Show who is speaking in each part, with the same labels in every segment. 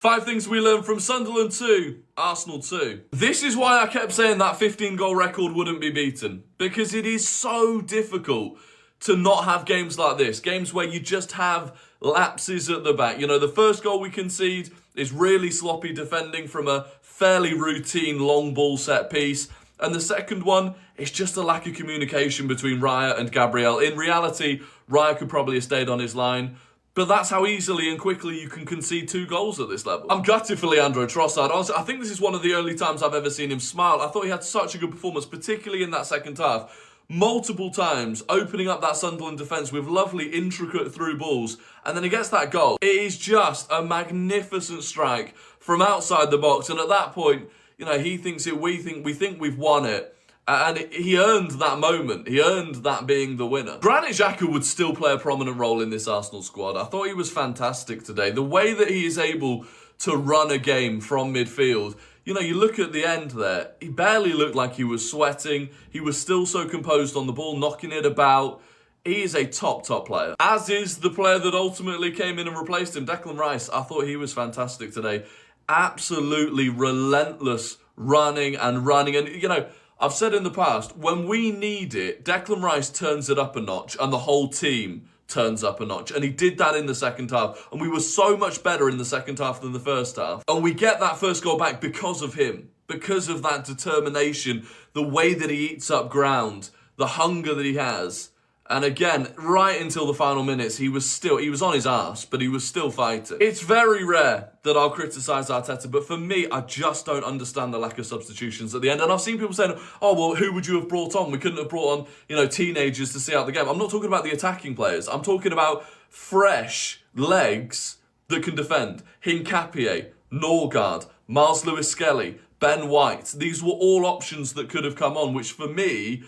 Speaker 1: 5 things we learned from Sunderland 2, Arsenal 2. This is why I kept saying that 15-goal record wouldn't be beaten. Because it is so difficult to not have games like this. Games where you just have lapses at the back. You know, the first goal we concede is really sloppy defending from a fairly routine long ball set piece. And the second one is just a lack of communication between Raya and Gabriel. In reality, Raya could probably have stayed on his line. But that's how easily and quickly you can concede 2 goals at this level. I'm gutted for Leandro Trossard. Honestly, I think this is one of the only times I've ever seen him smile. I thought he had such a good performance, particularly in that second half. Multiple times, opening up that Sunderland defence with lovely, intricate through balls. And then he gets that goal. It is just a magnificent strike from outside the box. And at that point, you know, he thinks it, we think we've won it. And he earned that moment. He earned that being the winner. Granit Xhaka would still play a prominent role in this Arsenal squad. I thought he was fantastic today. The way that he is able to run a game from midfield. You know, you look at the end there, he barely looked like he was sweating. He was still so composed on the ball, knocking it about. He is a top player. As is the player that ultimately came in and replaced him, Declan Rice. I thought he was fantastic today. Absolutely relentless running. And, you know, I've said in the past, when we need it, Declan Rice turns it up a notch and the whole team turns up a notch. And he did that in the second half. And we were so much better in the second half than the first half. And we get that first goal back because of him. Because of that determination, the way that he eats up ground, the hunger that he has. And again, right until the final minutes, he was on his arse, but he was still fighting. It's very rare that I'll criticise Arteta, but for me, I just don't understand the lack of substitutions at the end. And I've seen people saying, oh, well, who would you have brought on? We couldn't have brought on, you know, teenagers to see out the game. I'm not talking about the attacking players. I'm talking about fresh legs that can defend. Hincapié, Norgard, Miles Lewis-Skelly, Ben White. These were all options that could have come on, which for me,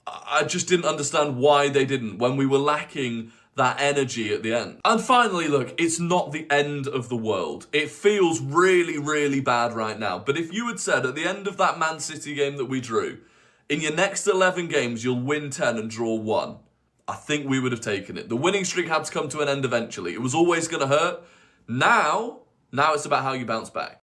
Speaker 1: I just didn't understand why they didn't when we were lacking that energy at the end. And finally, look, it's not the end of the world. It feels really, really bad right now. But if you had said at the end of that Man City game that we drew, in your next 11 games, you'll win 10 and draw 1, I think we would have taken it. The winning streak had to come to an end eventually. It was always going to hurt. Now it's about how you bounce back.